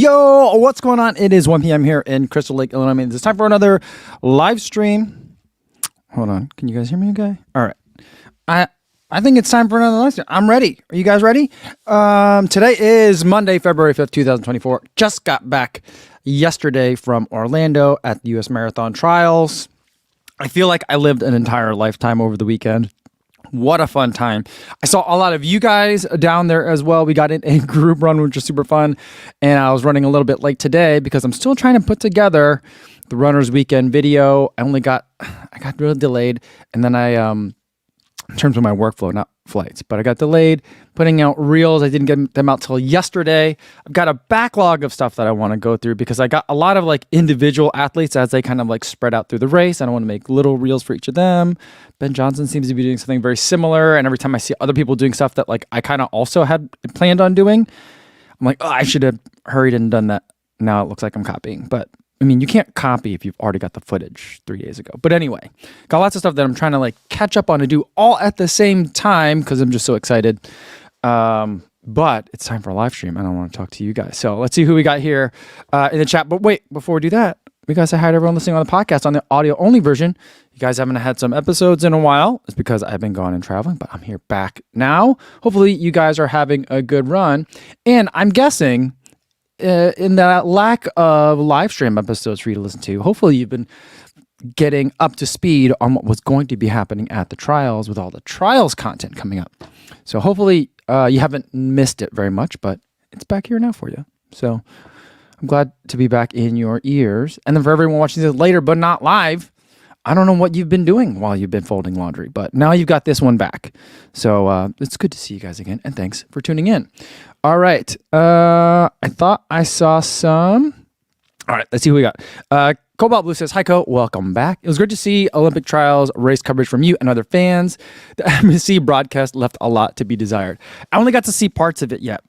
Yo, what's going on? It is 1 p.m. here in Crystal Lake, Illinois. It's time for another live stream. Hold on. Can you guys hear me okay? All right. I think it's time for another live stream. I'm ready. Are you guys ready? Today is Monday, February 5th, 2024. Just got back yesterday from Orlando at the U.S. Marathon Trials. I feel like I lived an entire lifetime over the weekend. What a fun time. I saw a lot of you guys down there as well. We got in a group run, which was super fun. And I was running a little bit late today because I'm still trying to put together the Runner's Weekend video. I got really delayed. And then in terms of my workflow, not flights, but I got delayed putting out reels. I didn't get them out till yesterday. I've got a backlog of stuff that I want to go through because I got a lot of like individual athletes as they kind of like spread out through the race. I don't want to make little reels for each of them. Ben Johnson seems to be doing something very similar. And every time I see other people doing stuff that like I kind of also had planned on doing, I'm like, oh, I should have hurried and done that. Now it looks like I'm copying, but I mean, you can't copy if you've already got the footage 3 days ago. But anyway, got lots of stuff that I'm trying to like catch up on and do all at the same time because I'm just so excited. But it's time for a live stream and I want to talk to you guys. So let's see who we got here in the chat. But wait, before we do that, we got to say hi to everyone listening on the podcast on the audio only version. You guys haven't had some episodes in a while. It's because I've been gone and traveling, but I'm here back now. Hopefully you guys are having a good run. And I'm guessing in that lack of live stream episodes for you to listen to, hopefully you've been getting up to speed on what was going to be happening at the trials with all the trials content coming up. So hopefully you haven't missed it very much, but it's back here now for you. So I'm glad to be back in your ears. And then for everyone watching this later, but not live, I don't know what you've been doing while you've been folding laundry, but now you've got this one back. So it's good to see you guys again, and thanks for tuning in. All right. I thought I saw some. All right, let's see who we got. Cobalt Blue says, hi, Co. Welcome back. It was great to see Olympic trials race coverage from you and other fans. The MSC broadcast left a lot to be desired. I only got to see parts of it yet.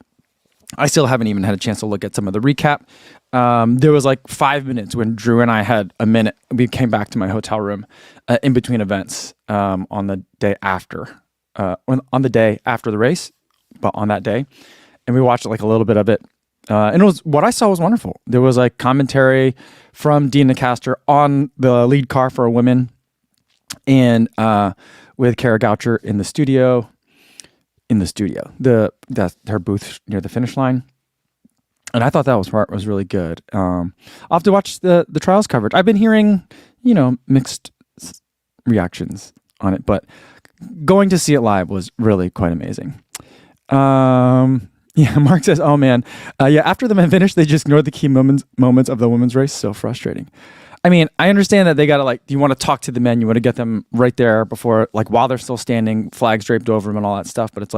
I still haven't even had a chance to look at some of the recap. There was like 5 minutes when Drew and I had a minute. We came back to my hotel room in between events on the day after. On the day after the race, but on that day. And we watched like a little bit of it. And it was what I saw was wonderful. There was like commentary from Dina Castor on the lead car for women and with Kara Goucher in the studio. That's her booth near the finish line. And I thought that was really good. I'll have to watch the trials coverage. I've been hearing, mixed reactions on it, but going to see it live was really quite amazing. Yeah, Mark says, oh man. After the men finished, they just ignored the key moments of the women's race. So frustrating. I mean, I understand that they got to you want to talk to the men, you want to get them right there before, while they're still standing, flags draped over them and all that stuff. But it's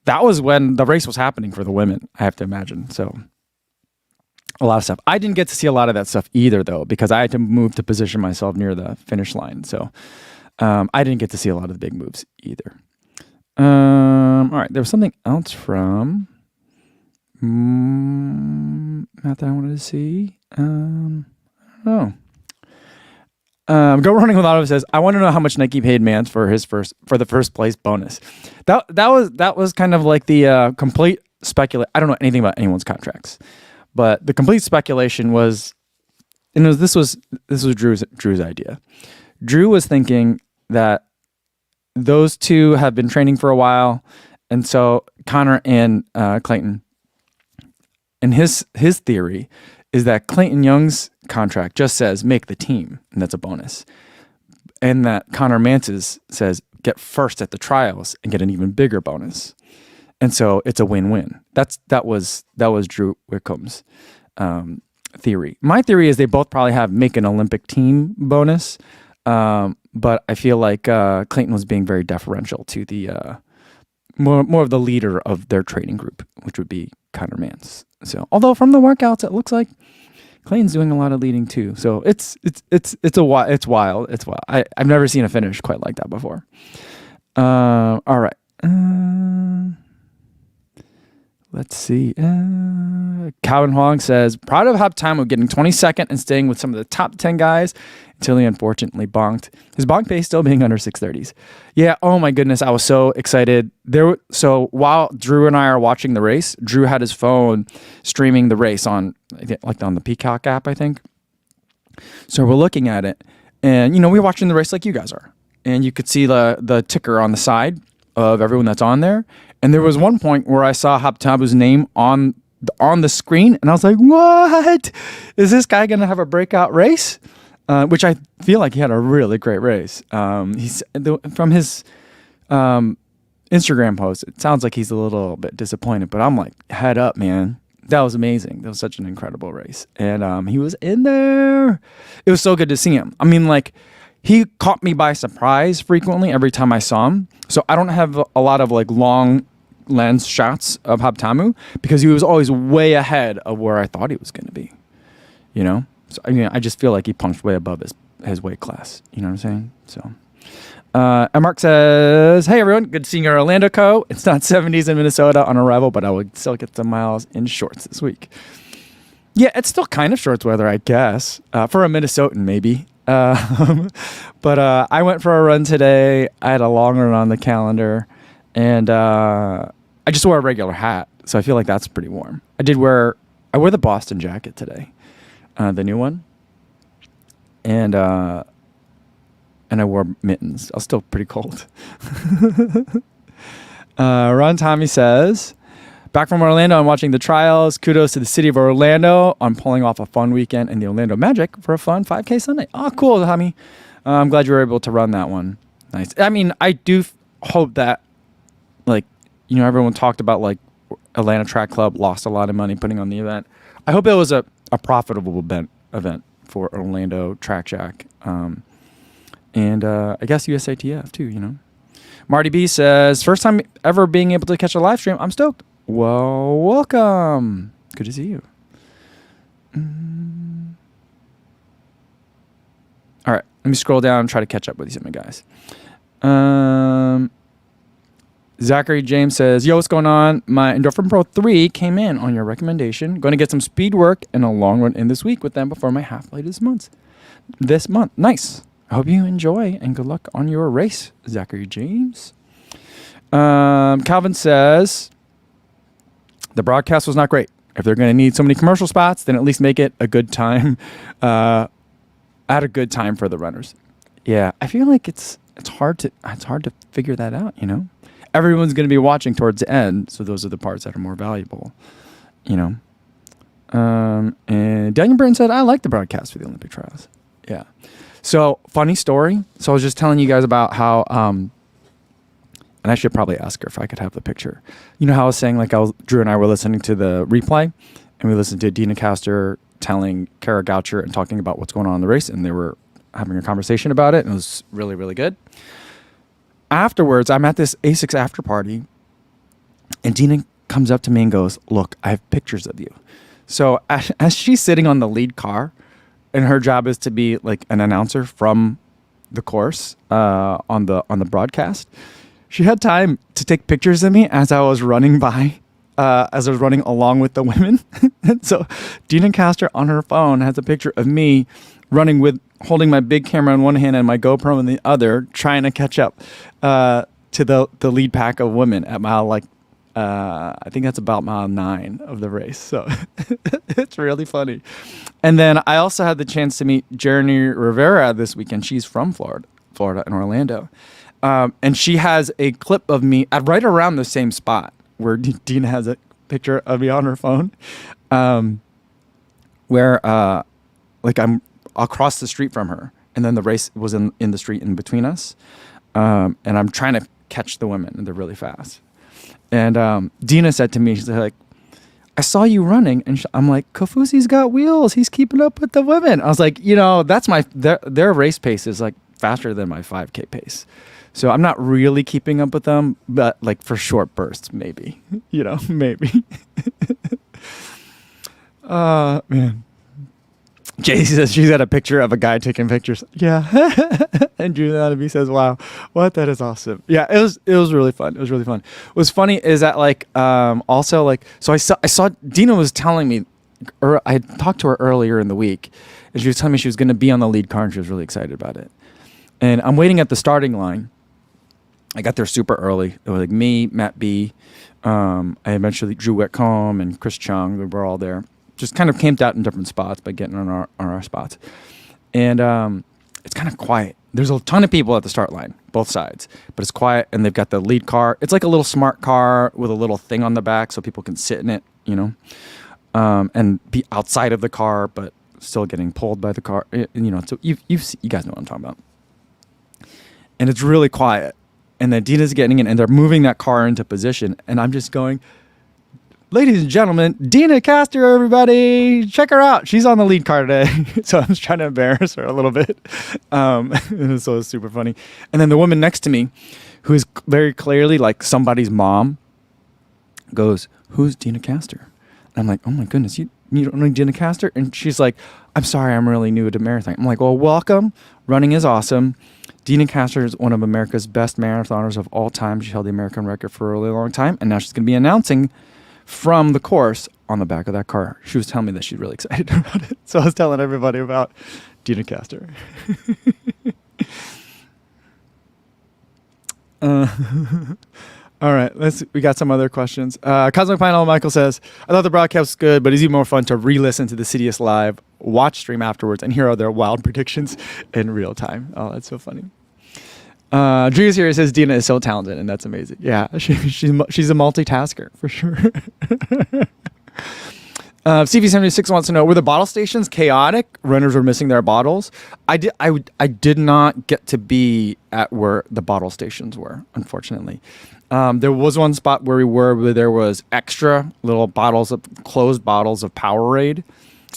that was when the race was happening for the women, I have to imagine. So a lot of stuff. I didn't get to see a lot of that stuff either, though, because I had to move to position myself near the finish line. So I didn't get to see a lot of the big moves either. All right, there was something else from Matt that I wanted to see. Oh. Go Running with Otto says, I want to know how much Nike paid Mance for the first place bonus. That was kind of like the complete speculation. I don't know anything about anyone's contracts, but the complete speculation was, and this was Drew's idea. Drew was thinking that those two have been training for a while, and so Connor and Clayton, and his theory is that Clayton Young's contract just says make the team, and that's a bonus. And that Connor Mance's says get first at the trials and get an even bigger bonus. And so it's a win-win. That was Drew Wickham's theory. My theory is they both probably have make an Olympic team bonus, but I feel like Clayton was being very deferential to the more of the leader of their training group, which would be Connor Mance. So, although from the workouts, it looks like Clayton's doing a lot of leading too. So it's wild. I've never seen a finish quite like that before. All right. Let's see. Calvin Huang says, proud of Haptamo getting 22nd and staying with some of the top 10 guys until he unfortunately bonked. His bonk pace still being under 630s. Yeah, oh my goodness, I was so excited. So while Drew and I are watching the race, Drew had his phone streaming the race on the Peacock app, I think. So we're looking at it, and we're watching the race like you guys are. And you could see the ticker on the side of everyone that's on there. And there was one point where I saw Haptamu's name on the screen, and I was like, "What? Is this guy going to have a breakout race?" Which I feel like he had a really great race. From his Instagram post, it sounds like he's a little bit disappointed, but I'm like, head up, man. That was amazing. That was such an incredible race. And he was in there. It was so good to see him. I mean, like, he caught me by surprise frequently every time I saw him. So I don't have a lot of like long lens shots of Haptamu because he was always way ahead of where I thought he was going to be. So I just feel like he punched way above his weight class. You know what I'm saying? So. And Mark says, hey everyone, good seeing your Orlando Co. It's not 70s in Minnesota on arrival, but I would still get some miles in shorts this week. Yeah, it's still kind of shorts weather, I guess, for a Minnesotan maybe. But I went for a run today. I had a long run on the calendar, and I just wore a regular hat, so I feel like that's pretty warm. I wore the Boston jacket today, the new one, and I wore mittens. I was still pretty cold. Ron Tommy says, back from Orlando and watching the trials. Kudos to the city of Orlando on pulling off a fun weekend and the Orlando Magic for a fun 5K Sunday. Oh, cool, Tommy. I'm glad you were able to run that one. Nice. I mean, I do hope that, everyone talked about, Atlanta Track Club lost a lot of money putting on the event. I hope it was a profitable event for Orlando Track Jack. And I guess USATF too, Marty B says, first time ever being able to catch a live stream. I'm stoked. Well, welcome. Good to see you. All right, let me scroll down and try to catch up with you, some of you guys. Zachary James says, yo, what's going on? My Endorphin Pro 3 came in on your recommendation. Going to get some speed work and a long run in this week with them before my half-play this month. Nice. I hope you enjoy and good luck on your race, Zachary James. Calvin says, the broadcast was not great. If they're going to need so many commercial spots, then at least make it a good time, at a good time for the runners. Yeah, I feel like it's hard to figure that out, Everyone's going to be watching towards the end, so those are the parts that are more valuable, And Daniel Burton said, I like the broadcast for the Olympic trials. Yeah. So, funny story. So, I was just telling you guys about how, and I should probably ask her if I could have the picture. How I was saying, Drew and I were listening to the replay, and we listened to Dina Castor telling Kara Goucher and talking about what's going on in the race, and they were having a conversation about it, and it was really, really good. Afterwards, I'm at this ASICS after party, and Dina comes up to me and goes, look, I have pictures of you. So, as she's sitting on the lead car, and her job is to be like an announcer from the course on the broadcast, she had time to take pictures of me as I was running by, as I was running along with the women. And so Dina Castor on her phone has a picture of me running holding my big camera in one hand and my GoPro in the other, trying to catch up to the lead pack of women at mile I think that's about mile 9 of the race. So it's really funny. And then I also had the chance to meet Jeremy Rivera this weekend. She's from Florida in Orlando. And she has a clip of me at right around the same spot where Dina has a picture of me on her phone, where I'm across the street from her. And then the race was in the street in between us. And I'm trying to catch the women, and they're really fast. And Dina said to me, she's like, I saw you running. And I'm like, Kofuzi's got wheels. He's keeping up with the women. I was like, that's their race pace is like faster than my 5K pace. So I'm not really keeping up with them, but like for short bursts, maybe, maybe. Man. Jay says she's got a picture of a guy taking pictures. Yeah. And Juliana says, wow, what? That is awesome. Yeah, it was really fun. It was really fun. What's funny is that also so I saw Dina was telling me, or I had talked to her earlier in the week, and she was telling me she was going to be on the lead car and she was really excited about it. And I'm waiting at the starting line. I got there super early. It was like me, Matt B. I eventually Drew Whitcomb and Chris Chung. We were all there. Just kind of camped out in different spots by getting on our spots. And it's kind of quiet. There's a ton of people at the start line, both sides, but it's quiet, and they've got the lead car. It's like a little smart car with a little thing on the back so people can sit in it, and be outside of the car, but still getting pulled by the car. So you guys know what I'm talking about. And it's really quiet. And then Dina's getting in, and they're moving that car into position, and I'm just going, ladies and gentlemen, Dina Castor, everybody, check her out. She's on the lead car today. So I was trying to embarrass her a little bit. So it was super funny. And then the woman next to me, who is very clearly like somebody's mom, goes, who's Dina Castor? And I'm like, oh my goodness, you don't know Dina Castor? And she's like, I'm sorry, I'm really new to marathon. I'm like, well, welcome. Running is awesome. Dina Castor is one of America's best marathoners of all time. She held the American record for a really long time. And now she's going to be announcing from the course on the back of that car. She was telling me that she's really excited about it. So I was telling everybody about Dina Castor. All right, we got some other questions. Cosmic Final Michael says, I thought the broadcast was good, but it's even more fun to re-listen to the Citius live, watch stream afterwards, and hear their wild predictions in real time. Oh, that's so funny. Drew here says Dina is so talented, and that's amazing. Yeah, she's a multitasker for sure. CV76 wants to know, were the bottle stations chaotic? Runners were missing their bottles. I did not get to be at where the bottle stations were, unfortunately. There was one spot where there was extra little closed bottles of Powerade,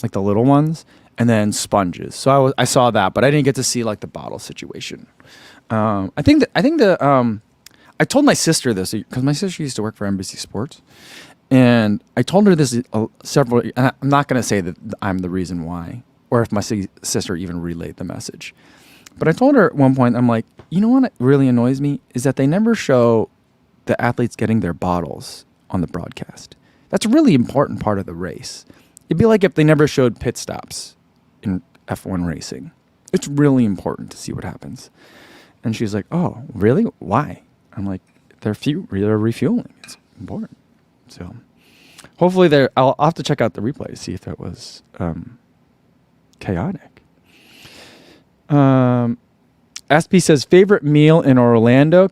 like the little ones, and then sponges. So I saw that, but I didn't get to see like the bottle situation. I told my sister this because my sister used to work for NBC Sports, and I told her this several. And I'm not going to say that I'm the reason why, or if my sister even relayed the message. But I told her at one point, I'm like, you know what really annoys me is that they never show the athletes getting their bottles on the broadcast. That's a really important part of the race. It'd be like if they never showed pit stops in F1 racing. It's really important to see what happens. And she's like, oh, really? Why? I'm like, they're refueling. It's important. So hopefully I'll have to check out the replay to see if it was chaotic. SP says, favorite meal in Orlando,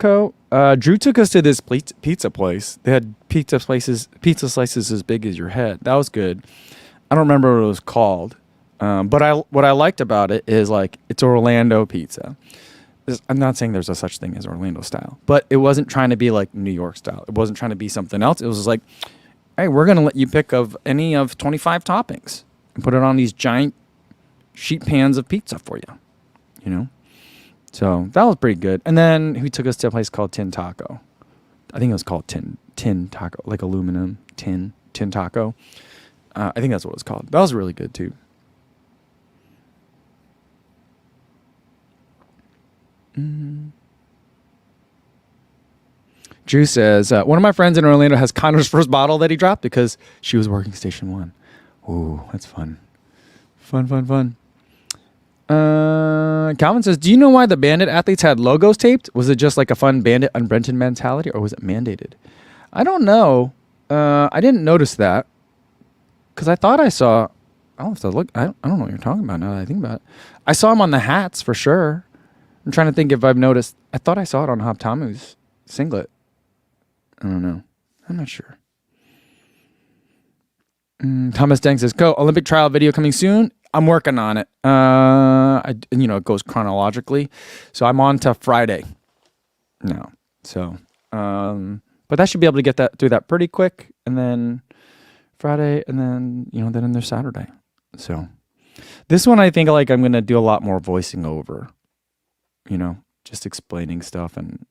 Drew took us to this pizza place. They had pizza slices as big as your head. That was good. I don't remember what it was called. But what I liked about it is like it's Orlando pizza. I'm not saying there's a such thing as Orlando style, but it wasn't trying to be like New York style. It wasn't trying to be something else. It was just like, hey, we're going to let you pick of any of 25 toppings and put it on these giant sheet pans of pizza for you, So that was pretty good. And then he took us to a place called Tin Taco. I think it was called Tin Taco, like aluminum tin taco. I think that's what it was called. That was really good too. Drew says, one of my friends in Orlando has Connor's first bottle that he dropped because she was working Station 1. Ooh, that's fun. Fun. Calvin says, do you know why the Bandit athletes had logos taped? Was it just like a fun Bandit unbrenton mentality, or was it mandated? I don't know. I didn't notice that because I thought I saw, I'll have to look. I don't know what you're talking about now that I think about it. I saw him on the hats for sure. I'm trying to think if I've noticed. I thought I saw it on Hoptamu's singlet. I don't know. I'm not sure. Thomas Deng says, Olympic trial video coming soon. I'm working on it. It goes chronologically. So I'm on to Friday now. So, but I should be able to get through that pretty quick. And then Friday, and then, then there's Saturday. So this one, I think like I'm going to do a lot more voicing over. Just explaining stuff and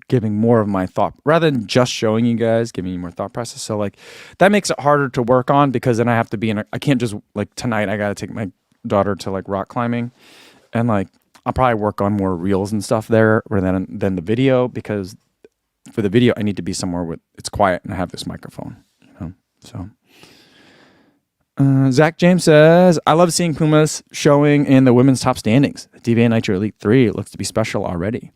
giving more of my thought rather than just showing you guys, giving you more thought process. So like that makes it harder to work on because then I have to be I can't just like tonight, I got to take my daughter to like rock climbing, and like I'll probably work on more reels and stuff there rather than the video, because for the video I need to be somewhere with it's quiet and I have this microphone, you know. So Zach James says, I love seeing Pumas showing in the women's top standings. The DBA Nitro Elite 3 looks to be special already.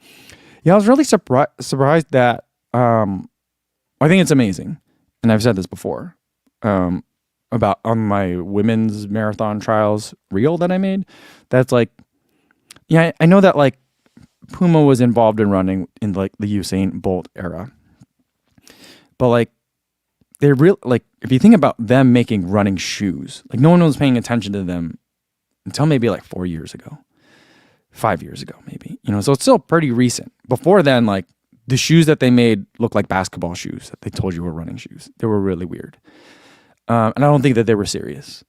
Yeah, I was really surprised that I think it's amazing, and I've said this before, about on my women's marathon trials reel that I made. That's like, yeah, I know that like Puma was involved in running in like the Usain Bolt era, but like they're real. Like if you think about them making running shoes, like no one was paying attention to them until maybe like 4 years ago, 5 years ago, maybe, you know. So it's still pretty recent. Before then, like the shoes that they made looked like basketball shoes that they told you were running shoes. They were really weird. And I don't think that they were serious.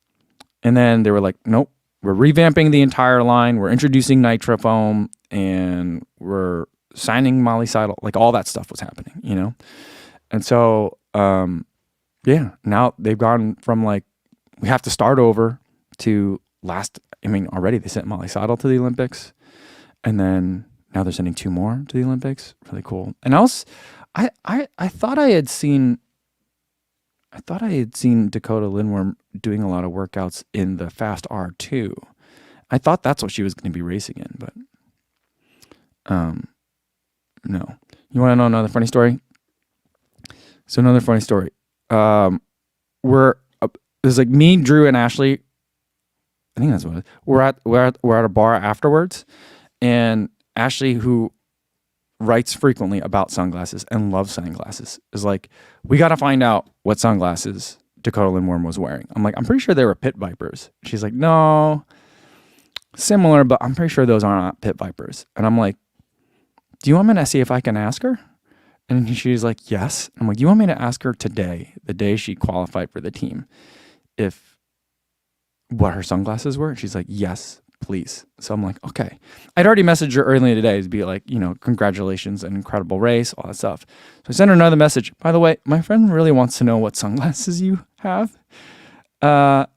And then they were like, nope, we're revamping the entire line. We're introducing NitroFoam, and we're signing Molly Seidel. Like all that stuff was happening, you know? And so, yeah, now they've gone from like, we have to start over to already they sent Molly Seidel to the Olympics. And then now they're sending 2 more to the Olympics. Really cool. And else, I thought I had seen Dakota Lindworm doing a lot of workouts in the Fast R2. I thought that's what she was going to be racing in, but no. You want to know another funny story? So another funny story. There's like me, Drew, and Ashley. I think that's what it is. We're at a bar afterwards, and Ashley, who writes frequently about sunglasses and loves sunglasses, is like, we got to find out what sunglasses Dakota Lindworm was wearing. I'm like, I'm pretty sure they were Pit Vipers. She's like, no, similar, but I'm pretty sure those are not Pit Vipers. And I'm like, do you want me to see if I can ask her? And she's like, yes. I'm like, you want me to ask her today, the day she qualified for the team, what her sunglasses were? And she's like, yes, please. So I'm like, okay. I'd already messaged her earlier today to be like, you know, congratulations, an incredible race, all that stuff. So I sent her another message. By the way, my friend really wants to know what sunglasses you have. And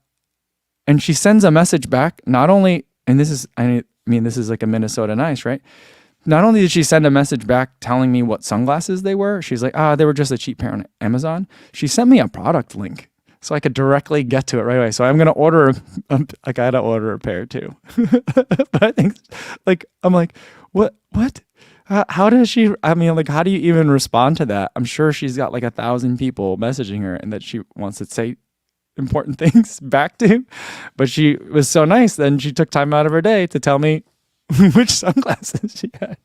she sends a message back, not only, and this is like a Minnesota Nice, right? Not only did she send a message back telling me what sunglasses they were, she's like, they were just a cheap pair on Amazon. She sent me a product link so I could directly get to it right away. So I'm going to order, I got to order a pair too. But I think, like, I'm like, what? How does she, how do you even respond to that? I'm sure she's got like 1,000 people messaging her and that she wants to say important things back to. But she was so nice, then she took time out of her day to tell me which sunglasses she had.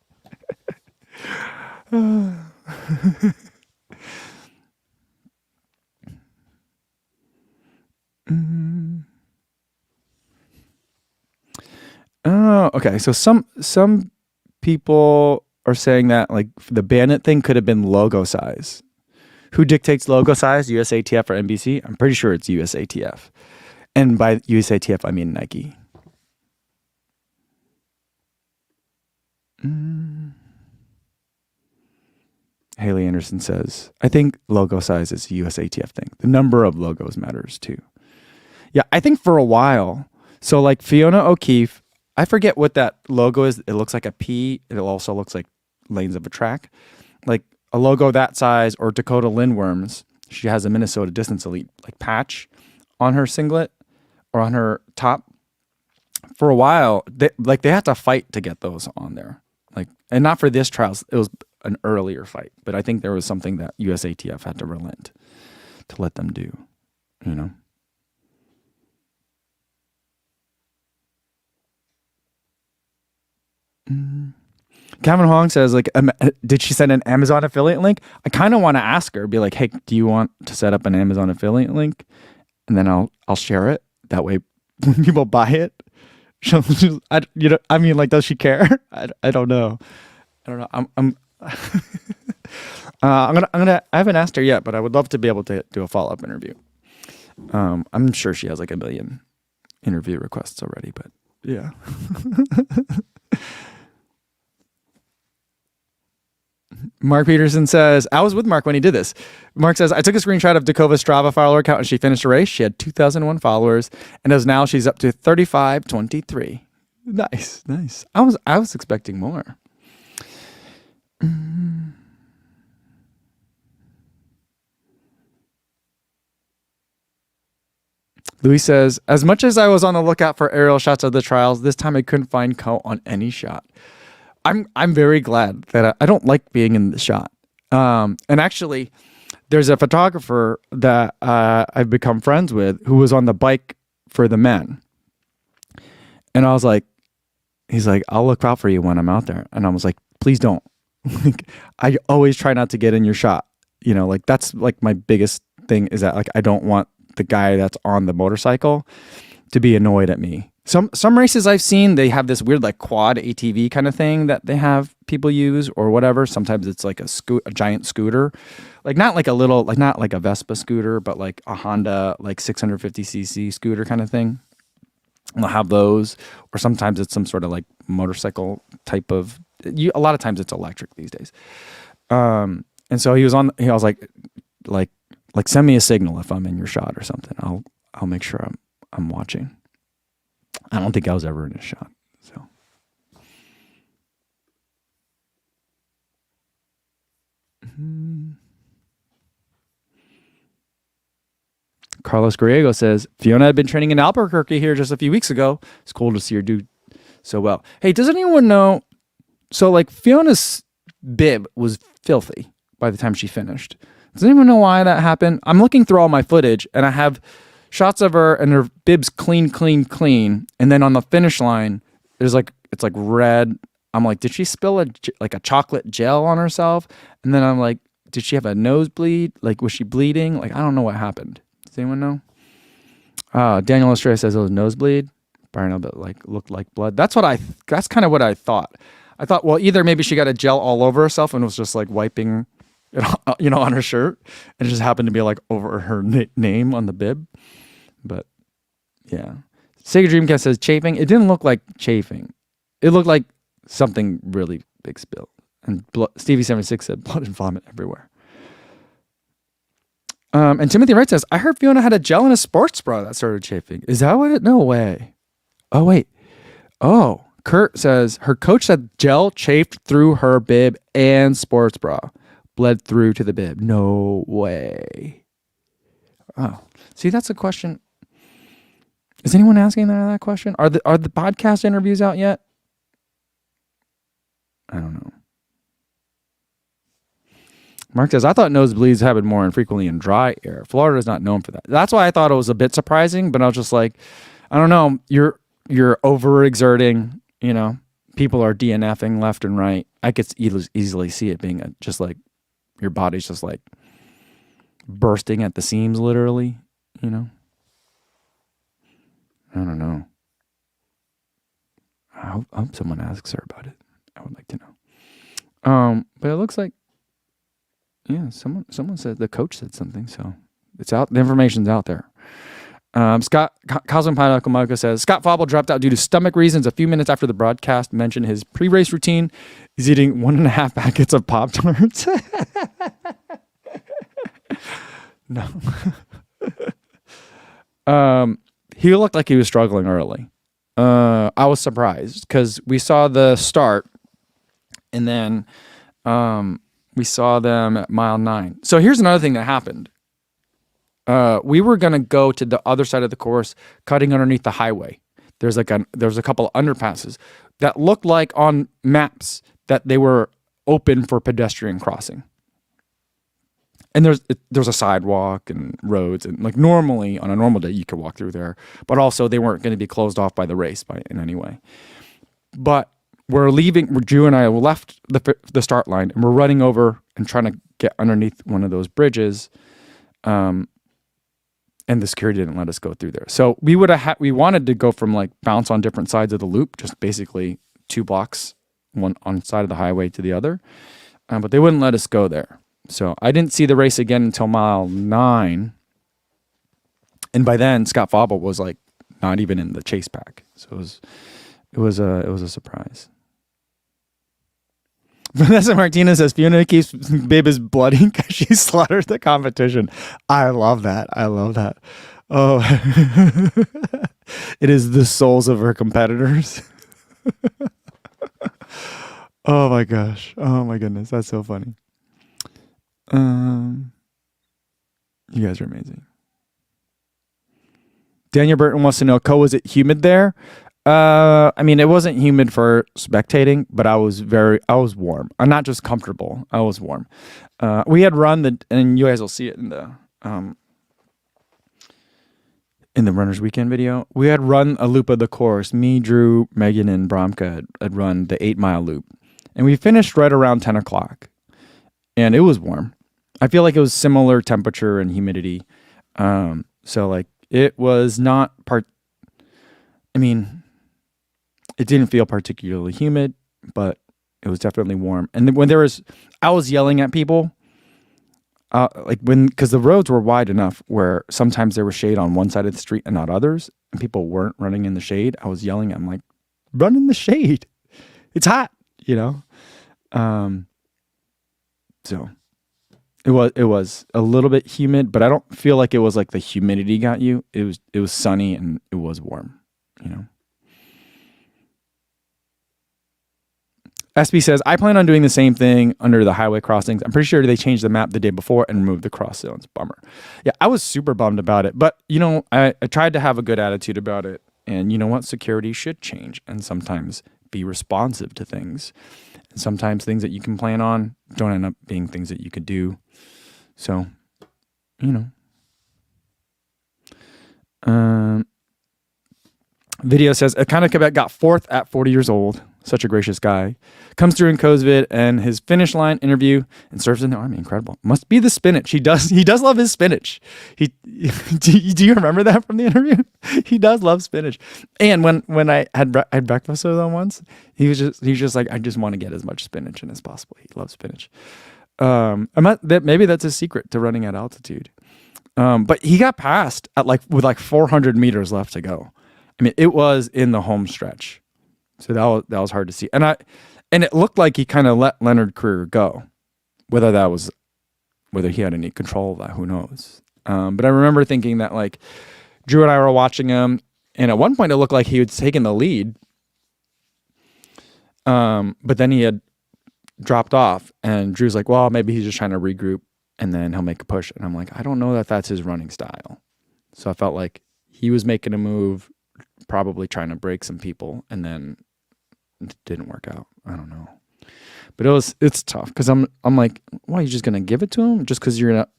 Oh, okay. So some people are saying that like the Bandit thing could have been logo size. Who dictates logo size? USATF or NBC? I'm pretty sure it's USATF. And by USATF, I mean Nike. Haley Anderson says, I think logo size is a USATF thing. The number of logos matters too. Yeah, I think for a while. So like Fiona O'Keefe, I forget what that logo is. It looks like a P. It also looks like lanes of a track. Like a logo that size, or Dakota Lindworm's, she has a Minnesota Distance Elite like patch on her singlet or on her top. For a while, they had to fight to get those on there. Like, and not for this trials. It was an earlier fight, but I think there was something that USATF had to relent to let them do, you know? Kevin Hong says, like, did she send an Amazon affiliate link? I kind of want to ask her, be like, hey, do you want to set up an Amazon affiliate link? And then I'll share it. That way when people buy it, does she care? I don't know. I haven't asked her yet, but I would love to be able to do a follow-up interview. I'm sure she has like 1 million interview requests already, but yeah. Mark Peterson says, I was with Mark when he did this. Mark says, I took a screenshot of Dakova's Strava follower account and she finished a race. She had 2,001 followers. And as now she's up to 3,523. Nice, nice. I was expecting more. Louis says, as much as I was on the lookout for aerial shots of the trials, this time I couldn't find Ko on any shot. I'm very glad that I don't like being in the shot. And actually, there's a photographer that I've become friends with who was on the bike for the men. And I was like, he's like, I'll look out for you when I'm out there. And I was like, please don't. I always try not to get in your shot. You know, like that's like my biggest thing is that like I don't want the guy that's on the motorcycle to be annoyed at me. Some races I've seen, they have this weird like quad ATV kind of thing that they have people use or whatever. Sometimes it's like a giant scooter, like not like a little, like not like a Vespa scooter, but like a Honda like 650cc scooter kind of thing. And they'll have those, or sometimes it's some sort of like motorcycle type of. A lot of times it's electric these days. And so he was like send me a signal if I'm in your shot or something. I'll make sure I'm watching. I don't think I was ever in a shot. So Carlos Griego says Fiona had been training in Albuquerque here just a few weeks ago. It's cool to see her do so well. Hey, does anyone know? So like Fiona's bib was filthy by the time she finished. Does anyone know why that happened? I'm looking through all my footage and I have shots of her and her bib's clean. And then on the finish line, there's like, it's like red. I'm like, did she spill a chocolate gel on herself? And then I'm like, did she have a nosebleed? Like, was she bleeding? Like, I don't know what happened. Does anyone know? Daniel Estrella says it was nosebleed. Byron Elbit like looked like blood. That's kind of what I thought. I thought, well, either maybe she got a gel all over herself and was just like wiping it, on her shirt, and it just happened to be like over her name on the bib. But yeah, Sega Dreamcast says chafing. It didn't look like chafing. It looked like something really big spill. And Stevie76 said blood and vomit everywhere. And Timothy Wright says, I heard Fiona had a gel in a sports bra that started chafing. Is that what it? No way. Oh, wait. Oh, Kurt says her coach said gel chafed through her bib and sports bra. Bled through to the bib. No way. Oh, see, that's a question. Is anyone asking that question? Are the podcast interviews out yet? I don't know. Mark says, I thought nosebleeds happen more infrequently in dry air. Florida is not known for that. That's why I thought it was a bit surprising, but I was just like, I don't know. You're overexerting, people are DNFing left and right. I could easily see it being just like your body's just like bursting at the seams, literally, I don't know. I hope someone asks her about it. I would like to know. But it looks like, yeah, someone said, the coach said something, so it's out. The information's out there. Scott Cosmo Pineapple says Scott Fauble dropped out due to stomach reasons a few minutes after the broadcast mentioned his pre-race routine. He's eating 1.5 packets of Pop-Tarts. No. He looked like he was struggling early. I was surprised because we saw the start and then we saw them at mile 9. So here's another thing that happened. We were going to go to the other side of the course, cutting underneath the highway. There's a couple of underpasses that looked like on maps that they were open for pedestrian crossing. And there's a sidewalk and roads, and like normally on a normal day you could walk through there, but also they weren't going to be closed off by the race in any way. But Drew and I left the start line and we're running over and trying to get underneath one of those bridges. And the security didn't let us go through there. So we wanted to go from like bounce on different sides of the loop, just basically 2 blocks, one on side of the highway to the other. But they wouldn't let us go there. So I didn't see the race again until mile 9. And by then Scott Fauble was like not even in the chase pack. So it was a surprise. Vanessa Martinez says Fiona keeps Bibas bloody because she slaughtered the competition. I love that. I love that. Oh, it is the souls of her competitors. Oh my gosh. Oh my goodness. That's so funny. You guys are amazing. Daniel Burton wants to know, was it humid there? I mean, it wasn't humid for spectating, but I was warm. I'm not just comfortable. I was warm. We had run and you guys will see it in the Runners Weekend video. We had run a loop of the course. Me, Drew, Megan, and Bromka had run the 8-mile loop, and we finished right around 10 o'clock, and it was warm. I feel like it was similar temperature and humidity. So like it was not I mean, it didn't feel particularly humid, but it was definitely warm. And then when I was yelling at people, because the roads were wide enough where sometimes there was shade on one side of the street and not others, and people weren't running in the shade. I was yelling at them like, run in the shade. It's hot, you know? So it was a little bit humid, but I don't feel like it was like the humidity got you. It was sunny and it was warm, you know? SB says, I plan on doing the same thing under the highway crossings. I'm pretty sure they changed the map the day before and removed the cross zones. Bummer. Yeah, I was super bummed about it. But, you know, I tried to have a good attitude about it. And you know what? Security should change and sometimes be responsive to things. And sometimes things that you can plan on don't end up being things that you could do. So, you know. Video says, Akana Quebec got 4th at 40 years old. Such a gracious guy. Comes through in Coesvid and his finish line interview and serves in the Army. Incredible. Must be the spinach. He does love his spinach. Do you remember that from the interview? He does love spinach. And when I had breakfast with him once, he was just like, I just want to get as much spinach in as possible. He loves spinach. Maybe that's a secret to running at altitude. But he got passed with 400 meters left to go. I mean, it was in the home stretch. So that was hard to see. And it looked like he kind of let Leonard Kruger go. Whether he had any control of that, who knows. But I remember thinking that like Drew and I were watching him, and at one point it looked like he was taking the lead. But then he had dropped off, and Drew's like, well, maybe he's just trying to regroup and then he'll make a push. And I'm like, I don't know that that's his running style. So I felt like he was making a move, probably trying to break some people, and then it didn't work out. I don't know, but it's tough because I'm like, why are you just gonna give it to him just because you're not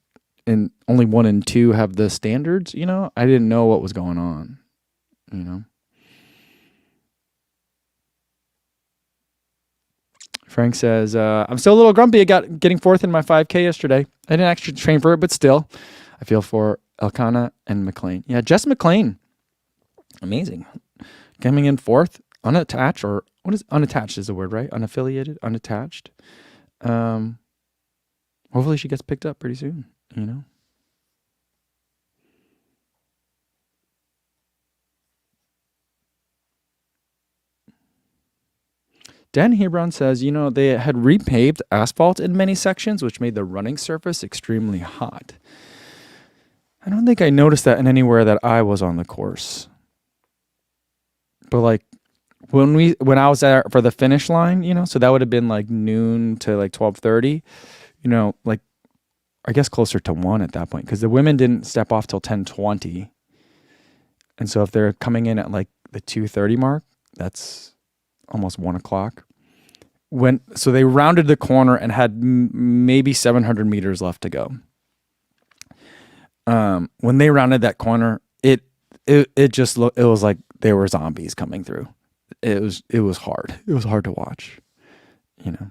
and only 1 and 2 have the standards? You know, I didn't know what was going on. You know, Frank says, I'm still a little grumpy. I got getting 4th in my 5K yesterday. I didn't actually train for it, but still, I feel for Elkanah and McLean. Yeah, Jess McLean, amazing, coming in 4th, unattached, or what is unattached is the word, right? Unaffiliated, unattached. Hopefully she gets picked up pretty soon, you know? Dan Hebron says, you know, they had repaved asphalt in many sections, which made the running surface extremely hot. I don't think I noticed that in anywhere that I was on the course. But like when I was there for the finish line, you know, so that would have been like noon to like 12:30, you know, like I guess closer to 1 at that point, because the women didn't step off till 10:20. And so if they're coming in at like the 2:30 mark, that's almost 1 o'clock. So they rounded the corner and had maybe 700 meters left to go. When they rounded that corner, it was like there were zombies coming through. It was hard. It was hard to watch, you know.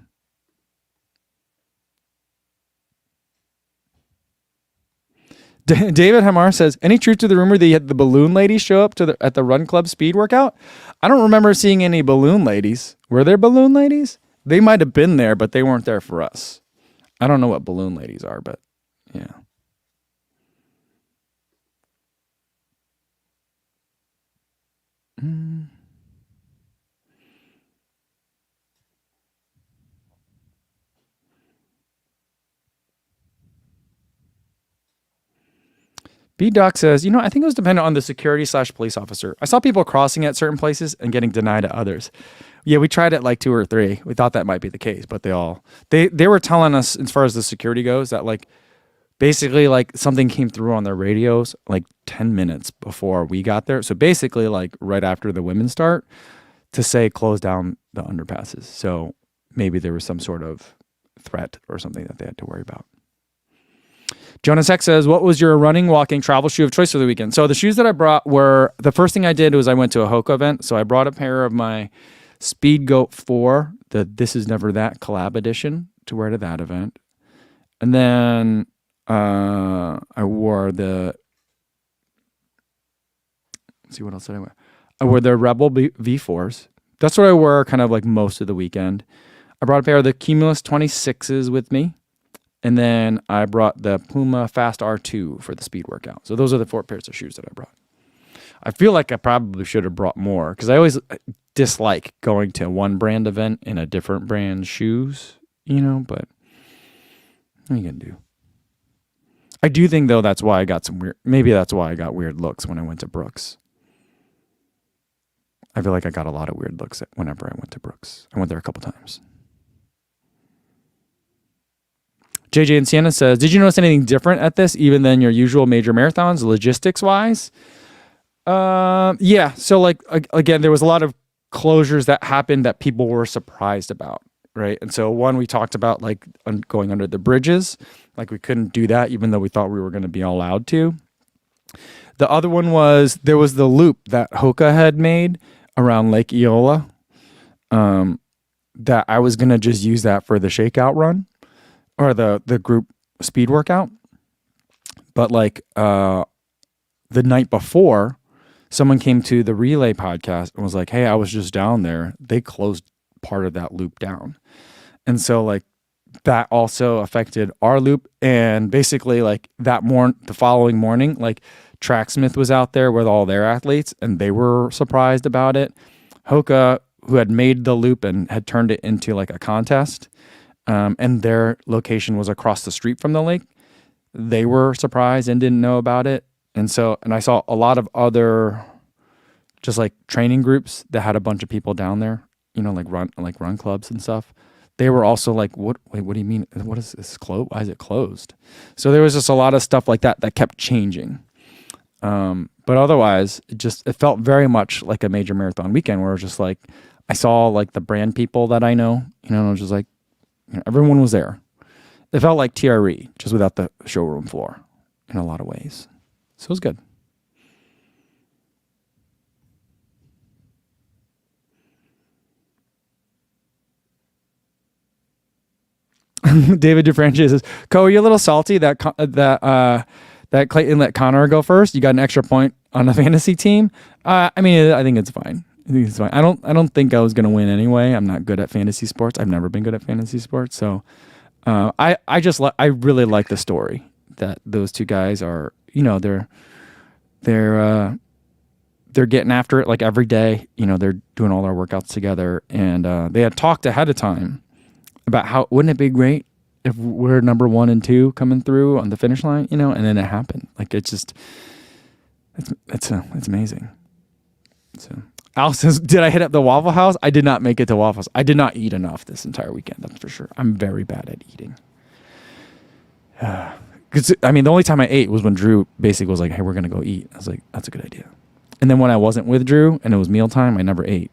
David Hamar says, any truth to the rumor that you had the balloon ladies show up at the Run Club speed workout? I don't remember seeing any balloon ladies. Were there balloon ladies? They might have been there, but they weren't there for us. I don't know what balloon ladies are, but yeah. B Doc says, I think it was dependent on the security / police officer. I saw people crossing at certain places and getting denied at others. Yeah, we tried it like 2 or 3. We thought that might be the case, but they were telling us, as far as the security goes, that like basically like something came through on their radios like 10 minutes before we got there. So basically like right after the women start to say close down the underpasses. So maybe there was some sort of threat or something that they had to worry about. Jonas X says, what was your running, walking, travel shoe of choice for the weekend? So the shoes that I brought were, the first thing I did was I went to a Hoka event. So I brought a pair of my Speed Goat 4, the This Is Never That collab edition to wear to that event. And then I wore let's see, what else did I wear? I wore the Rebel V4s. That's what I wore kind of like most of the weekend. I brought a pair of the Cumulus 26s with me. And then I brought the Puma Fast R2 for the speed workout. So those are the 4 pairs of shoes that I brought. I feel like I probably should have brought more because I always dislike going to one brand event in a different brand shoes, but what are you going to do? I do think, though, that's why I got maybe that's why I got weird looks when I went to Brooks. I feel like I got a lot of weird looks whenever I went to Brooks. I went there a couple times. JJ and Sienna says, did you notice anything different at this, even than your usual major marathons, logistics-wise? Yeah. So, like, again, there was a lot of closures that happened that people were surprised about, right? And so, one, we talked about, like, going under the bridges. Like, we couldn't do that, even though we thought we were going to be allowed to. The other one was, there was the loop that Hoka had made around Lake Eola, that I was going to just use that for the shakeout run. Or the group speed workout. But like the night before, someone came to the Relay podcast and was like, hey, I was just down there. They closed part of that loop down. And so like that also affected our loop. And basically like the following morning, like Tracksmith was out there with all their athletes and they were surprised about it. Hoka, who had made the loop and had turned it into like a contest, and their location was across the street from the lake. They were surprised and didn't know about it. And I saw a lot of other just like training groups that had a bunch of people down there, like run clubs and stuff. They were also like, what do you mean? What is this closed? Why is it closed? So there was just a lot of stuff like that kept changing. But otherwise it felt very much like a major marathon weekend where it was just like, I saw like the brand people that I know, and it was just like, everyone was there. It felt like TRE, just without the showroom floor in a lot of ways. So it was good. David DeFranchi says, Co, are you a little salty that Clayton let Connor go first? You got an extra point on the fantasy team. I think it's fine. I don't think I was going to win anyway. I'm not good at fantasy sports. I've never been good at fantasy sports. So I really like the story that those two guys are, they're getting after it like every day. They're doing all their workouts together, and they had talked ahead of time about how wouldn't it be great if we're number 1 and 2 coming through on the finish line, and then it happened. Like it's amazing. So Al says, did I hit up the Waffle House? I did not make it to Waffle House. I did not eat enough this entire weekend, that's for sure. I'm very bad at eating. The only time I ate was when Drew basically was like, hey, we're going to go eat. I was like, that's a good idea. And then when I wasn't with Drew and it was mealtime, I never ate.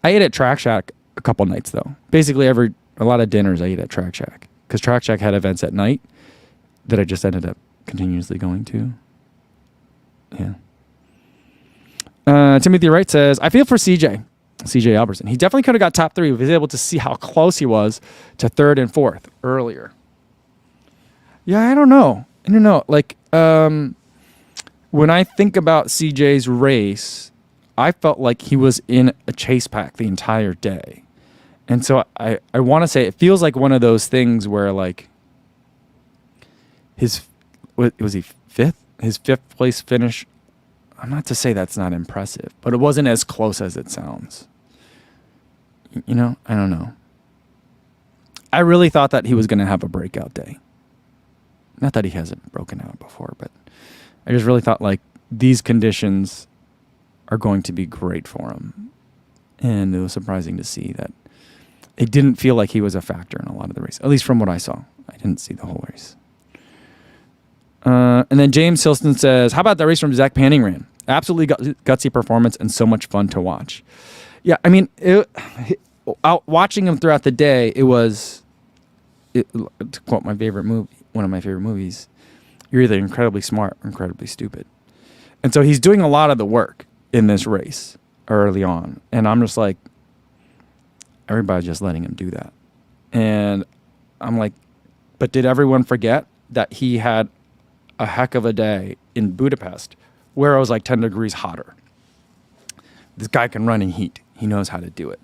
I ate at Track Shack a couple nights, though. Basically, a lot of dinners I ate at Track Shack. Because Track Shack had events at night that I just ended up continuously going to. Yeah. Timothy Wright says, I feel for CJ Albertson. He definitely could have got top 3 if he was able to see how close he was to 3rd and 4th earlier. Yeah, I don't know. Like, when I think about CJ's race, I felt like he was in a chase pack the entire day. And so I want to say it feels like one of those things where like was he 5th? His 5th place finish. I'm not to say that's not impressive, but it wasn't as close as it sounds. I don't know. I really thought that he was going to have a breakout day. Not that he hasn't broken out before, but I just really thought like these conditions are going to be great for him. And it was surprising to see that it didn't feel like he was a factor in a lot of the race, at least from what I saw. I didn't see the whole race. And then James Hilston says, how about that race from Zach Panning ran? Absolutely gutsy performance and so much fun to watch. Yeah, I mean, watching him throughout the day, to quote my favorite movie, one of my favorite movies, you're either incredibly smart or incredibly stupid. And so he's doing a lot of the work in this race early on. And I'm just like, everybody's just letting him do that. And I'm like, but did everyone forget that he had a heck of a day in Budapest where it was like 10 degrees hotter? This guy can run in heat. He knows how to do it.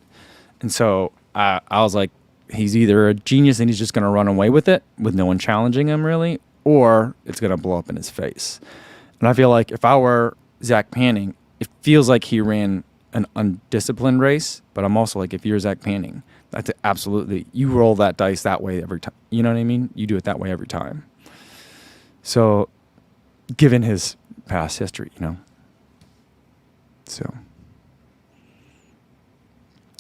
And so I was like, he's either a genius and he's just going to run away with it with no one challenging him really, or it's going to blow up in his face. And I feel like if I were Zach Panning, it feels like he ran an undisciplined race, but I'm also like, if you're Zach Panning, that's absolutely, you roll that dice that way every time. You know what I mean? You do it that way every time. So given his past history, you know. So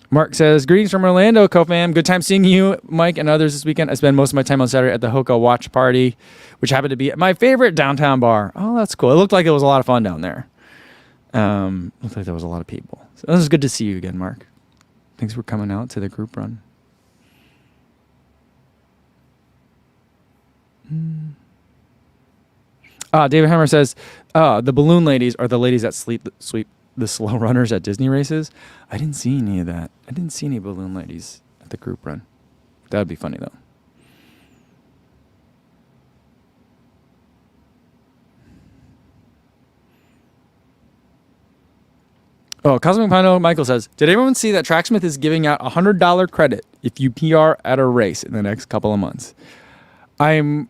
Mark says, greetings from Orlando, co-fam. Good time seeing you, Mike, and others this weekend. I spent most of my time on Saturday at the Hoka Watch Party, which happened to be at my favorite downtown bar. Oh, that's cool. It looked like it was a lot of fun down there. Looked like there was a lot of people. So this is good to see you again, Mark. Thanks for coming out to the group run. David Hammer says, the balloon ladies are the ladies that sweep the slow runners at Disney races. I didn't see any of that. I didn't see any balloon ladies at the group run. That would be funny, though. Oh, Cosmic Pino Michael says, did everyone see that Tracksmith is giving out $100 credit if you PR at a race in the next couple of months? I'm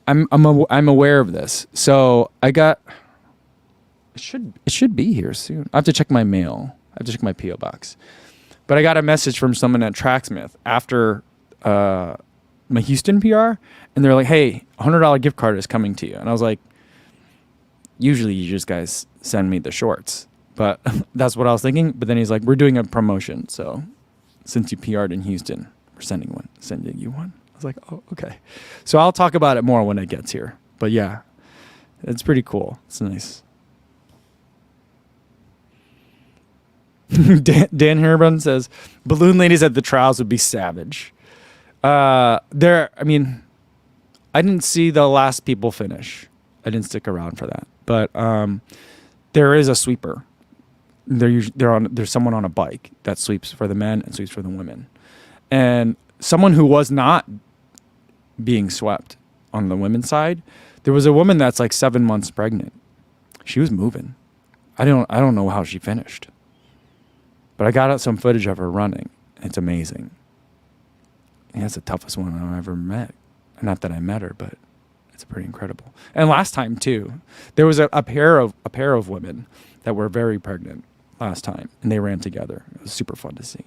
aware of this. So I got, it should be here soon. I have to check my mail. I have to check my PO box. But I got a message from someone at Tracksmith after my Houston PR, and they're like, "Hey, $100 gift card is coming to you." And I was like, "Usually you just guys send me the shorts." But that's what I was thinking. But then he's like, "We're doing a promotion, so since you PR'd in Houston, we're sending you one." I was like, "Oh, okay." So I'll talk about it more when it gets here. But yeah, it's pretty cool. It's nice. Dan Herbrun says, balloon ladies at the trials would be savage. I didn't see the last people finish. I didn't stick around for that. But there is a sweeper. There's someone on a bike that sweeps for the men and sweeps for the women. And someone who was not being swept on the women's side, there was a woman that's like 7 months pregnant. She was moving. I don't know how she finished. But I got out some footage of her running. It's amazing. And that's the toughest one I've ever met. Not that I met her, but it's pretty incredible. And last time too, there was a pair of women that were very pregnant last time, and they ran together. It was super fun to see.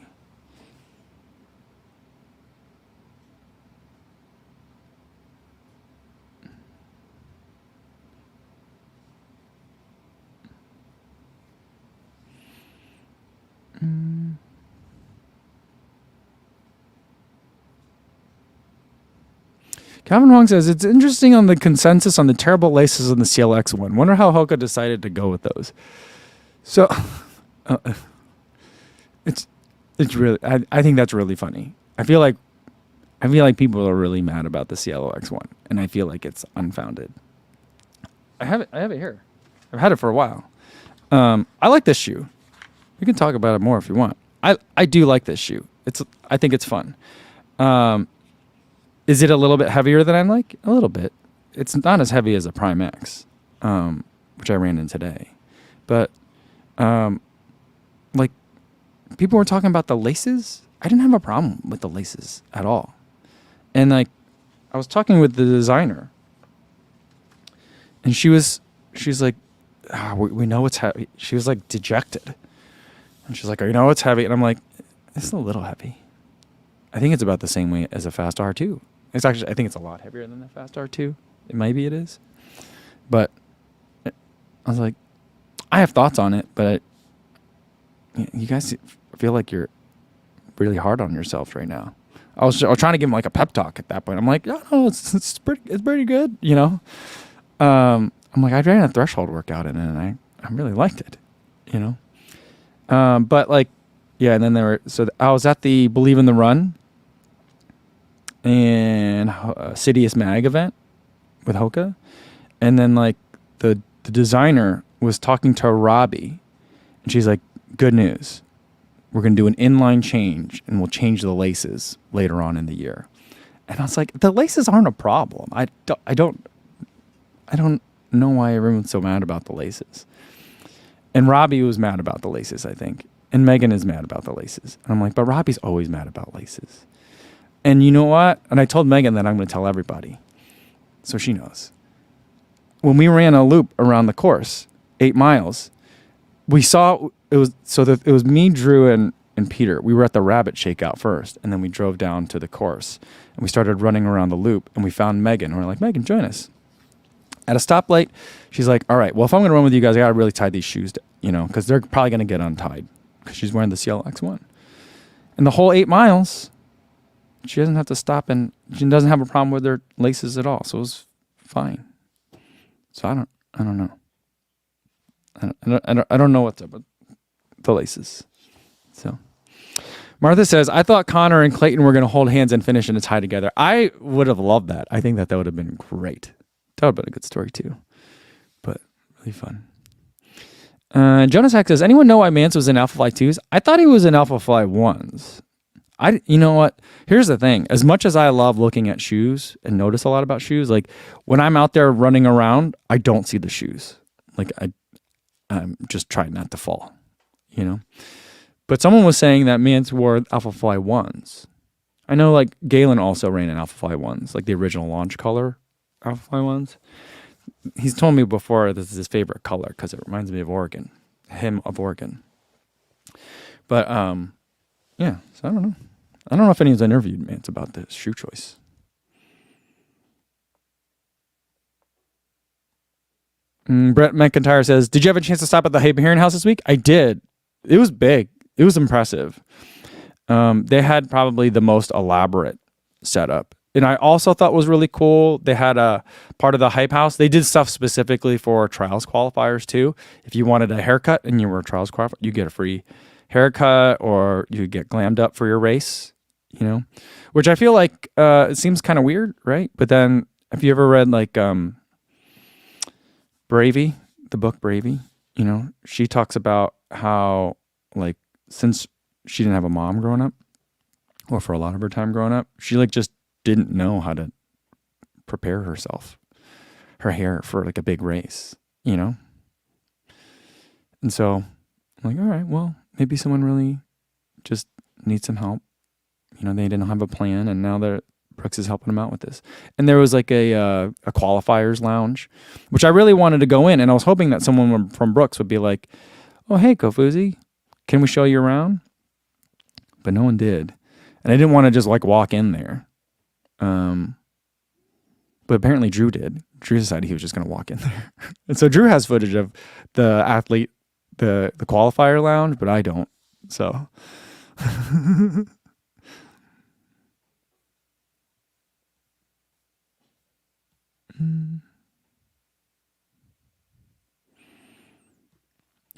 Calvin Wong says, it's interesting on the consensus on the terrible laces on the CLX one. Wonder how Hoka decided to go with those. So, it's really, I think that's really funny. I feel like people are really mad about the CLX one, and I feel like it's unfounded. I have it here. I've had it for a while. I like this shoe. We can talk about it more if you want. I do like this shoe. I think it's fun. Is it a little bit heavier than I like? A little bit. It's not as heavy as a Prime X, which I ran in today. But, like, people were talking about the laces. I didn't have a problem with the laces at all. And, like, I was talking with the designer. And she's like, we know it's heavy. She was, like, dejected. And she's like, oh, you know it's heavy? And I'm like, it's a little heavy. I think it's about the same weight as a Fast R2. It's actually, I think it's a lot heavier than the Fast R2. Maybe it is. But I was like, I have thoughts on it, but you guys feel like you're really hard on yourselves right now. I was trying to give him like a pep talk at that point. I'm like, no, it's pretty good, you know. I'm like, I ran a threshold workout in it, and I really liked it, you know. But like, yeah, and then I was at the Believe in the Run and Sidious Mag event with Hoka, and then like the designer was talking to Robbie, and she's like, good news. We're going to do an inline change, and we'll change the laces later on in the year. And I was like, the laces aren't a problem. I don't know why everyone's so mad about the laces. And Robbie was mad about the laces, I think. And Megan is mad about the laces. And I'm like, but Robbie's always mad about laces. And you know what? And I told Megan that I'm going to tell everybody, so she knows. When we ran a loop around the course, 8 miles, we saw it was me, Drew, and Peter. We were at the Rabbit Shakeout first, and then we drove down to the course, and we started running around the loop, and we found Megan. And we're like, Megan, join us. At a stoplight, she's like, all right, well, if I'm going to run with you guys, I got to really tie these shoes, you know, because they're probably going to get untied because she's wearing the CLX1. And the whole 8 miles, she doesn't have to stop, and she doesn't have a problem with her laces at all. So it was fine. So I don't know. I don't know what's up with the laces. So Martha says, I thought Connor and Clayton were going to hold hands and finish in a tie together. I would have loved that. I think that would have been great. That would have been a good story too. But really fun. Jonas Hack says, anyone know why Mance was in Alpha Fly 2s? I thought he was in Alpha Fly 1s. You know what? Here's the thing. As much as I love looking at shoes and notice a lot about shoes, like when I'm out there running around, I don't see the shoes. Like I'm just trying not to fall, you know? But someone was saying that Mance wore Alpha Fly 1s. I know like Galen also ran in Alpha Fly 1s, like the original launch color Alpha Fly 1s. He's told me before this is his favorite color because it reminds me of Oregon. But yeah, so I don't know. I don't know if anyone's interviewed Mance about this shoe choice. Brett McIntyre says, did you have a chance to stop at the Heron House this week? I did. It was big. It was impressive. They had probably the most elaborate setup. And I also thought was really cool, they had a part of the Hype House. They did stuff specifically for trials qualifiers too. If you wanted a haircut and you were a trials qualifier, you get a free haircut or you get glammed up for your race, you know, which I feel like it seems kind of weird, right? But then have you ever read like Bravey, the book Bravey? You know, she talks about how like since she didn't have a mom growing up, or for a lot of her time growing up, she like just didn't know how to prepare her hair for like a big race, you know? And so I'm like, all right, well, maybe someone really just needs some help. You know, they didn't have a plan, and now Brooks is helping them out with this. And there was like a qualifiers lounge, which I really wanted to go in, and I was hoping that someone from Brooks would be like, oh, hey, Kofuzi, can we show you around? But no one did. And I didn't want to just like walk in there. But apparently Drew did. Drew decided he was just going to walk in there. And so Drew has footage of the athlete, the qualifier lounge, but I don't. So.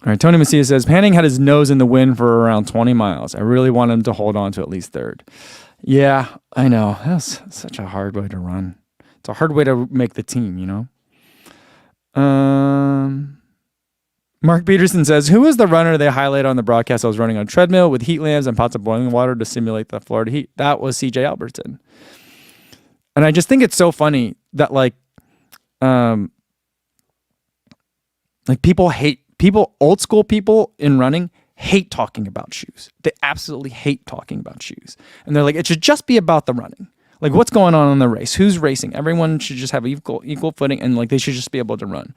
All right, Tony Macia says, Panning had his nose in the wind for around 20 miles. I really want him to hold on to at least third. Yeah, I know. That's such a hard way to run. It's a hard way to make the team, you know? Mark Peterson says, who was the runner they highlight on the broadcast? I was running on a treadmill with heat lamps and pots of boiling water to simulate the Florida heat. That was CJ Albertson. And I just think it's so funny that like old school people in running hate talking about shoes. They absolutely hate talking about shoes. And they're like, it should just be about the running. Like, what's going on in the race? Who's racing? Everyone should just have equal footing, and like they should just be able to run.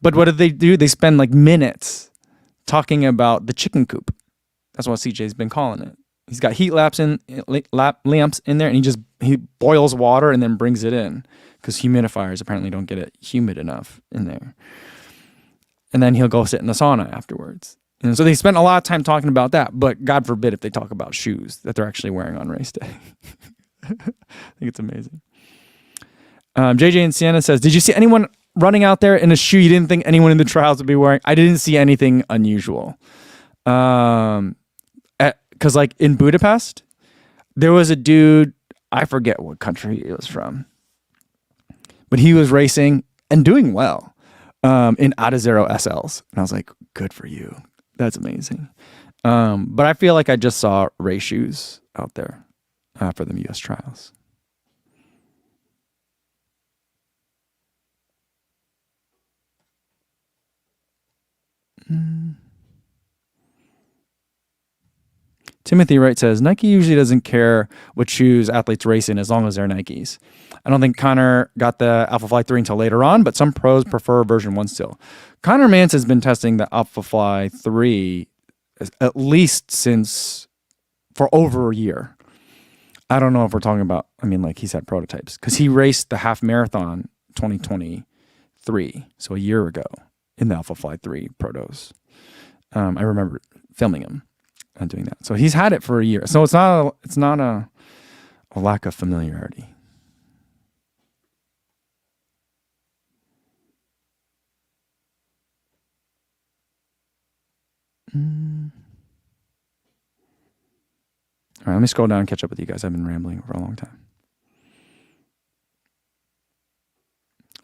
But what do? They spend like minutes talking about the chicken coop. That's what CJ's been calling it. He's got heat lamps in there, and he boils water and then brings it in because humidifiers apparently don't get it humid enough in there. And then he'll go sit in the sauna afterwards. And so they spent a lot of time talking about that, but God forbid if they talk about shoes that they're actually wearing on race day. I think it's amazing. JJ and Sienna says, did you see anyone running out there in a shoe you didn't think anyone in the trials would be wearing? I didn't see anything unusual. Because like in Budapest, there was a dude, I forget what country he was from, but he was racing and doing well in Adizero SLs. And I was like, good for you. That's amazing. But I feel like I just saw race shoes out there for the US trials. Timothy Wright says, Nike usually doesn't care what shoes athletes race in as long as they're Nikes. I don't think Connor got the Alphafly 3 until later on, but some pros prefer version 1 still. Connor Mance has been testing the Alphafly 3 at least for over a year. I don't know if we're talking about, like he's had prototypes because he raced the half marathon 2023, so a year ago in the Alphafly 3 protos. I remember filming him and doing that. So he's had it for a year. So it's not a lack of familiarity. All right, let me scroll down and catch up with you guys. I've been rambling for a long time.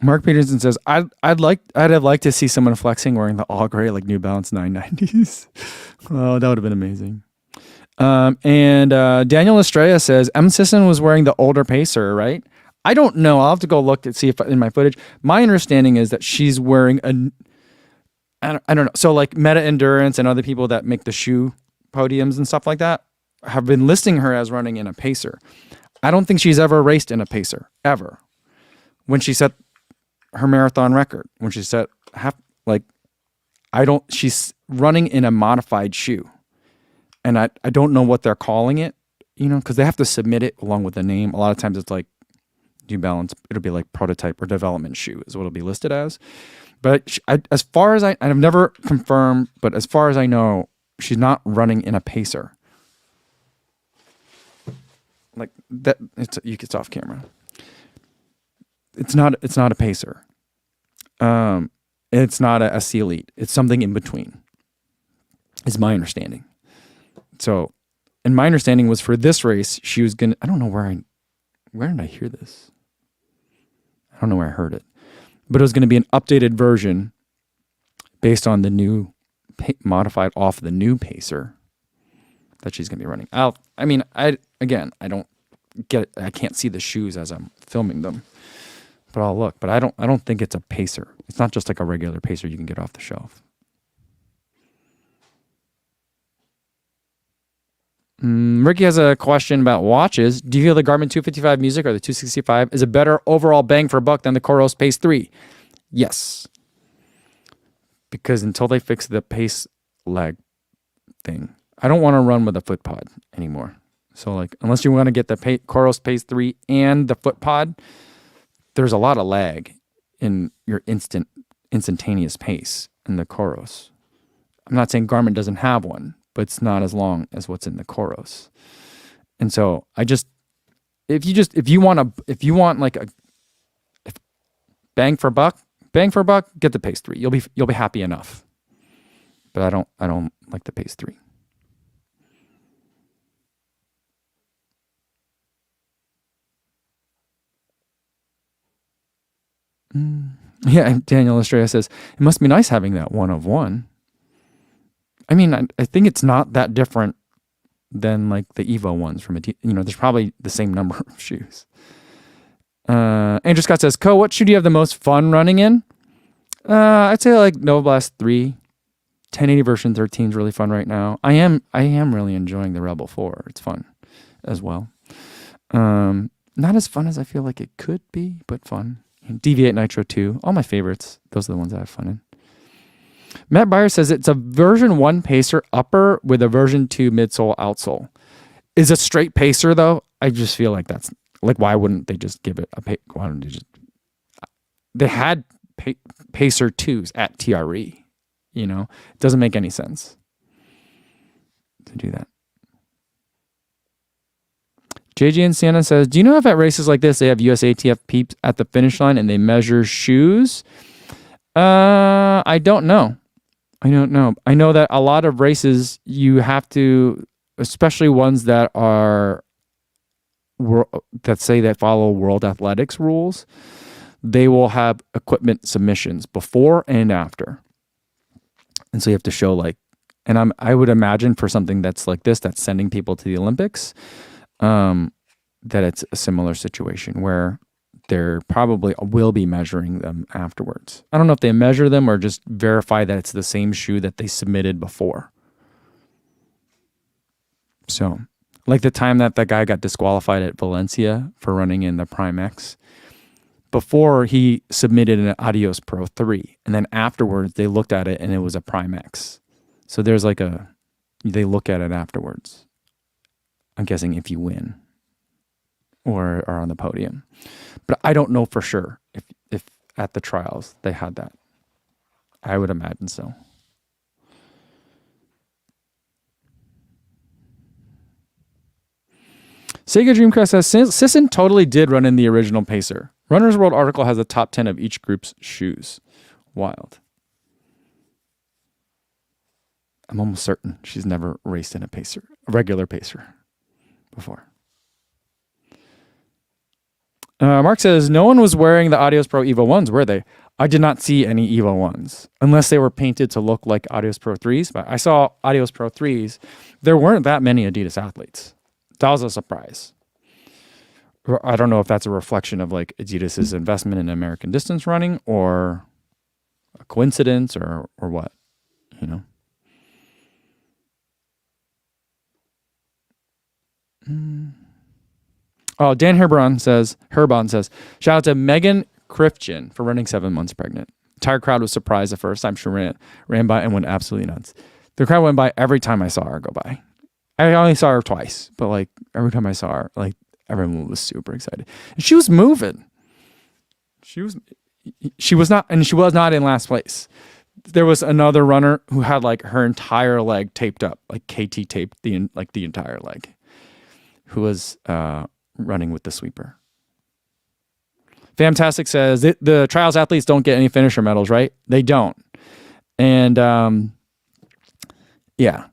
Mark Peterson says, I'd have liked to see someone flexing wearing the all gray like New Balance 990s. Oh, that would have been amazing. And Daniel Estrella says, M. Sisson was wearing the older Pacer, right? I don't know. I'll have to go look to see if in my footage. My understanding is that she's wearing I don't know. So like Meta Endurance and other people that make the shoe podiums and stuff like that have been listing her as running in a Pacer. I don't think she's ever raced in a Pacer, ever. When she set her marathon record, when she set she's running in a modified shoe. And I don't know what they're calling it, because they have to submit it along with the name. A lot of times it's like New Balance, it'll be like prototype or development shoe is what it'll be listed as. But as far as I've never confirmed, but as far as I know, she's not running in a Pacer. Like that, it's off camera. It's not a Pacer. It's not a SC Elite. It's something in between. Is my understanding. So, and my understanding was for this race, she was gonna. I don't know where did I hear this? I don't know where I heard it, but it was going to be an updated version based on the new modified off the new Pacer that she's going to be running. I don't get it. I can't see the shoes as I'm filming them, but I'll look. But I don't think it's a Pacer. It's not just like a regular Pacer you can get off the shelf. Ricky has a question about watches. Do you feel the Garmin 255 Music or the 265 is a better overall bang for buck than the Coros Pace 3? Yes. Because until they fix the pace lag thing, I don't want to run with a foot pod anymore. So like, unless you want to get the Coros Pace 3 and the foot pod, there's a lot of lag in your instantaneous pace in the Coros. I'm not saying Garmin doesn't have one, but it's not as long as what's in the Coros. And so if you want like a bang for buck, get the Pace 3. You'll be happy enough. But I don't like the Pace 3. Yeah, Daniel Estrella says, it must be nice having that one of one. I mean, I think it's not that different than like the Evo ones from there's probably the same number of shoes. Andrew Scott says, what shoe do you have the most fun running in? I'd say like Nova Blast 3. 1080 version 13 is really fun right now. I am really enjoying the Rebel 4. It's fun as well. Not as fun as I feel like it could be, but fun. DV8 Nitro 2, all my favorites. Those are the ones I have fun in. Matt Byer says it's a version 1 Pacer upper with a version 2 midsole outsole. Is a straight pacer though? I just feel like that's like, why wouldn't they just give it a why don't they just? They had pacer twos at TRE. You know, it doesn't make any sense to do that. JJ and Sienna says, do you know if at races like this they have USATF peeps at the finish line and they measure shoes? I don't know. I know that a lot of races you have to, especially ones that are that say that follow World Athletics rules, they will have equipment submissions before and after. And so you have to show like, and I would imagine for something that's like this, that's sending people to the Olympics, that it's a similar situation where they're probably will be measuring them afterwards. I don't know if they measure them or just verify that it's the same shoe that they submitted before. So, like the time that guy got disqualified at Valencia for running in the Prime X, before he submitted an Adios Pro 3, and then afterwards they looked at it and it was a Prime X. So there's like they look at it afterwards. I'm guessing if you win or are on the podium. But I don't know for sure if at the trials they had that. I would imagine so. Sega Dreamcast says, Sisson totally did run in the original pacer. Runner's World article has a top 10 of each group's shoes. Wild. I'm almost certain she's never raced in a regular pacer before. Mark says, no one was wearing the Adios Pro Evo 1s, were they? I did not see any Evo 1s, unless they were painted to look like Adios Pro 3s. But I saw Adios Pro 3s. There weren't that many Adidas athletes. That was a surprise. I don't know if that's a reflection of like Adidas's investment in American distance running or a coincidence or what, you know. Oh, Dan Herbon says, shout out to Megan Krifchen for running 7 months pregnant. The entire crowd was surprised the first time she ran by and went absolutely nuts. The crowd went by every time I saw her go by. I only saw her twice, but like every time I saw her, like everyone was super excited. And she was moving. She was not in last place. There was another runner who had like her entire leg taped up, like KT taped the entire leg, who was running with the sweeper. Fantastic says the trials athletes don't get any finisher medals, right? They don't. And yeah.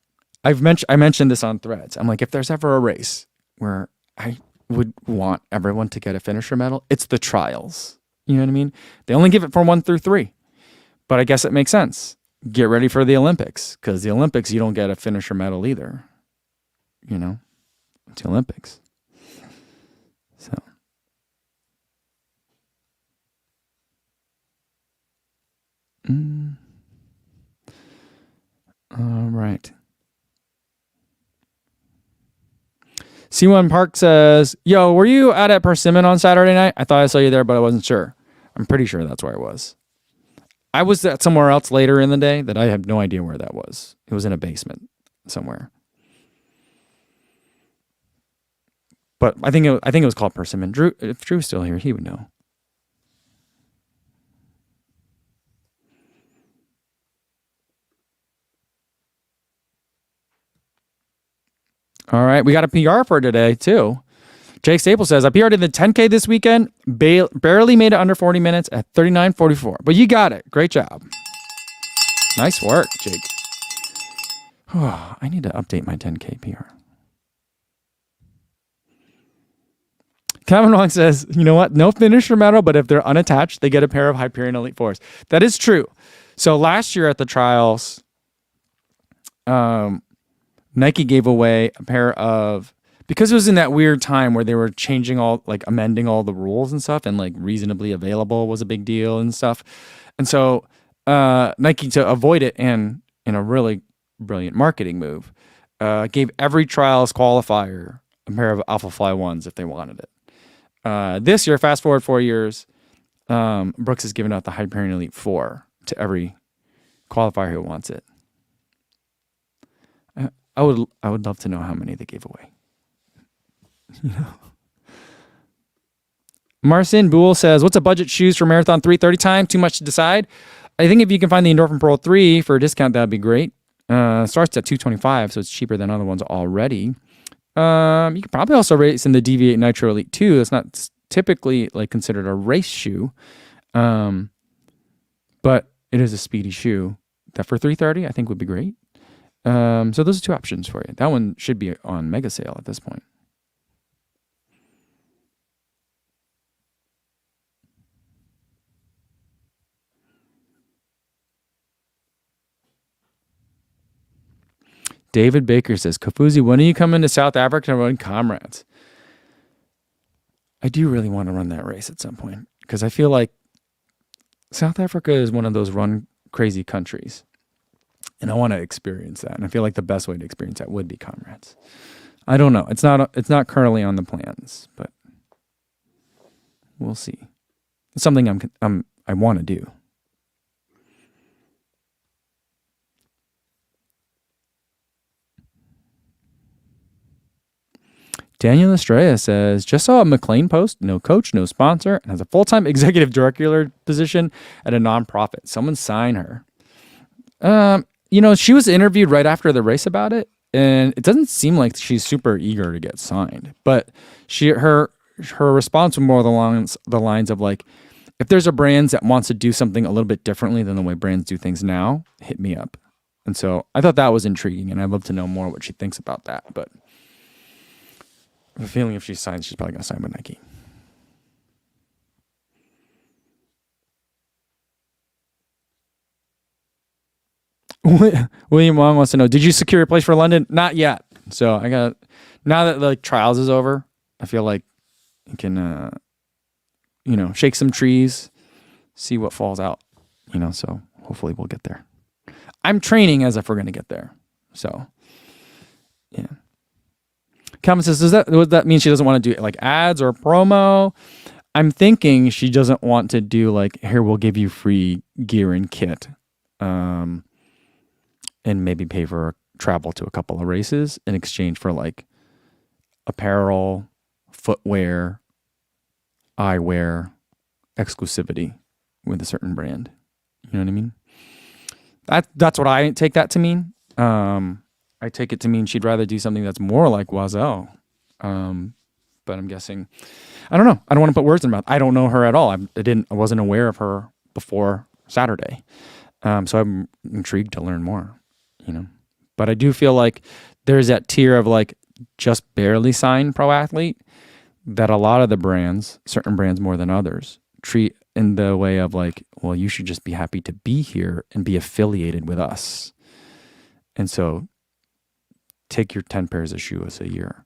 I mentioned this on Threads. I'm like, if there's ever a race where I would want everyone to get a finisher medal, it's the trials. You know what I mean? They only give it for 1 through 3. But I guess it makes sense. Get ready for the Olympics, because the Olympics, you don't get a finisher medal either. You know? It's the Olympics. So. All right. C1 Park says, yo, were you out at Persimmon on Saturday night? I thought I saw you there, but I wasn't sure. I'm pretty sure that's where I was. I was at somewhere else later in the day that I have no idea where that was. It was in a basement somewhere. But I think it was called Persimmon. Drew, if Drew's still here, he would know. All right, we got a PR for today, too. Jake Staples says, I PR'd in the 10K this weekend, barely made it under 40 minutes at 39:44. But you got it. Great job. Nice work, Jake. Oh, I need to update my 10K PR. Kevin Wong says, you know what? No finisher medal, but if they're unattached, they get a pair of Hyperion Elite 4s. That is true. So last year at the trials, Nike gave away a pair of, because it was in that weird time where they were amending all the rules and stuff, and like reasonably available was a big deal and stuff. And so Nike, to avoid it and in a really brilliant marketing move, gave every trials qualifier a pair of Alphafly 1s if they wanted it. This year, fast forward 4 years, Brooks has given out the Hyperion Elite 4 to every qualifier who wants it. I would love to know how many they gave away. Marcin Boole says, what's a budget shoes for marathon 3:30 time? Too much to decide. I think if you can find the Endorphin Pro 3 for a discount, that'd be great. Starts at $225, so it's cheaper than other ones already. You could probably also race in the Deviate Nitro Elite 2. It's not typically like considered a race shoe, but it is a speedy shoe that for 3:30 I think would be great. So those are two options for you. That one should be on mega sale at this point. David Baker says, Kofuzi, when are you coming to South Africa to run Comrades? I do really want to run that race at some point because I feel like South Africa is one of those run crazy countries. And I want to experience that. And I feel like the best way to experience that would be Comrades. I don't know. It's not currently on the plans, but we'll see. It's something I want to do. Daniel Estrella says, just saw a McLean post, no coach, no sponsor, and has a full-time executive director position at a nonprofit. Someone sign her. She was interviewed right after the race about it, and it doesn't seem like she's super eager to get signed. But her response was more along the lines of like, if there's a brand that wants to do something a little bit differently than the way brands do things now, hit me up. And so I thought that was intriguing, and I'd love to know more what she thinks about that. But I have a feeling if she signs, she's probably going to sign with Nike. William Wong wants to know, did you secure a place for London? Not yet. So now that like trials is over, I feel like you can, shake some trees, see what falls out, so hopefully we'll get there. I'm training as if we're going to get there. So, yeah. Calvin says, does that mean she doesn't want to do like ads or promo? I'm thinking she doesn't want to do like, here, we'll give you free gear and kit, and maybe pay for travel to a couple of races in exchange for like apparel, footwear, eyewear, exclusivity with a certain brand. You know what I mean? That's what I take that to mean. I take it to mean she'd rather do something that's more like Oiselle. But I'm guessing, I don't know. I don't want to put words in her mouth. I don't know her at all. I wasn't aware of her before Saturday. So I'm intrigued to learn more, But I do feel like there's that tier of like just barely signed pro athlete that a lot of the brands, certain brands more than others, treat in the way of like, well, you should just be happy to be here and be affiliated with us. And so take your 10 pairs of shoes a year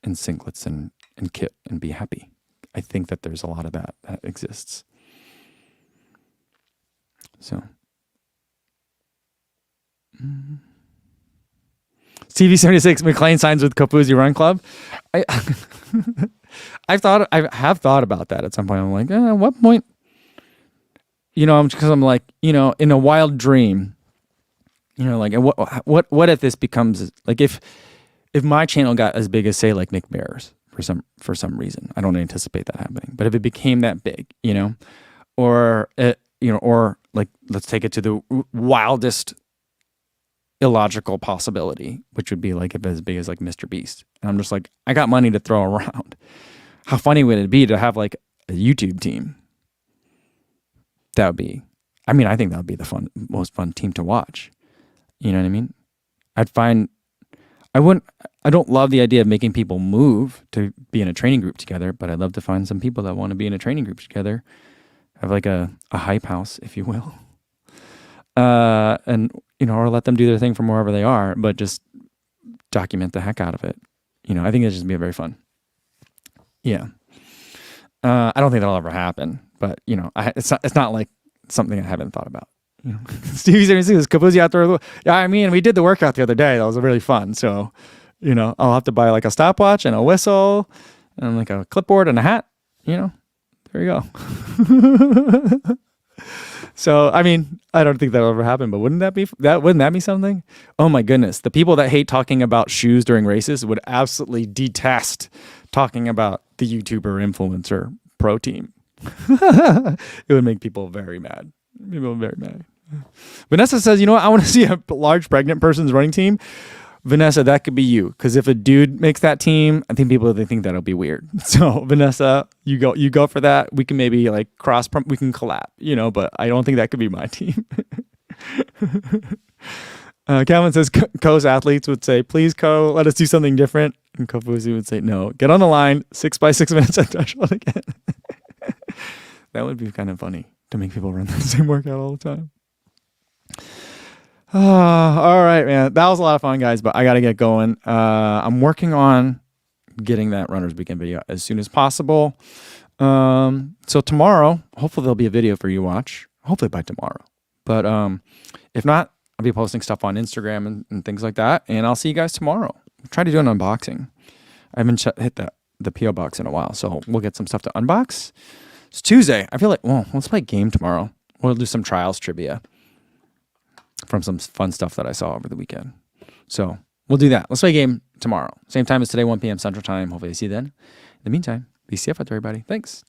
and singlets and kit and be happy. I think that there's a lot of that exists. So. CV76 McLean signs with Kofuzi Run Club. I have thought about that at some point. I'm like, at what point? Because I'm like, in a wild dream, like, what if this becomes like if my channel got as big as say like Nick Bears for some reason, I don't anticipate that happening. But if it became that big, or like let's take it to the wildest illogical possibility, which would be like if as big as like Mr. Beast. And I'm just like, I got money to throw around. How funny would it be to have like a YouTube team? That would be, I think that would be the most fun team to watch. You know what I mean? I don't love the idea of making people move to be in a training group together, but I'd love to find some people that want to be in a training group together, have like a hype house, if you will. And, or let them do their thing from wherever they are, but just document the heck out of it. I think it'd just be very fun. Yeah. I don't think that'll ever happen, but it's not like something I haven't thought about. Stevie 76 Kofuzi outdoor. Yeah, we did the workout the other day. That was really fun. So, I'll have to buy like a stopwatch and a whistle and like a clipboard and a hat. There you go. So, I mean, I don't think that'll ever happen, but wouldn't that be something? Oh my goodness. The people that hate talking about shoes during races would absolutely detest talking about the YouTuber influencer pro team. It would make people very mad. People very mad. Vanessa says, you know what? I want to see a large pregnant person's running team. Vanessa, that could be you. Because if a dude makes that team, I think they think that'll be weird. So Vanessa, you go for that. We can maybe like we can collab, but I don't think that could be my team. Calvin says Co's athletes would say, please Co, let us do something different. And Kofuzi would say, no, get on the line, 6 by 6 minutes at threshold again. That would be kind of funny to make people run the same workout all the time. All right, man. That was a lot of fun, guys, but I got to get going. I'm working on getting that Runners Weekend video as soon as possible. So tomorrow, hopefully there'll be a video for you to watch. Hopefully by tomorrow. But if not, I'll be posting stuff on Instagram and things like that. And I'll see you guys tomorrow. I'll try to do an unboxing. I haven't hit the P.O. box in a while, so we'll get some stuff to unbox. It's Tuesday. I feel like, let's play a game tomorrow. We'll do some trials trivia from some fun stuff that I saw over the weekend. So we'll do that. Let's play a game tomorrow. Same time as today, 1 p.m. Central Time. Hopefully I see you then. In the meantime, be safe out there, everybody. Thanks.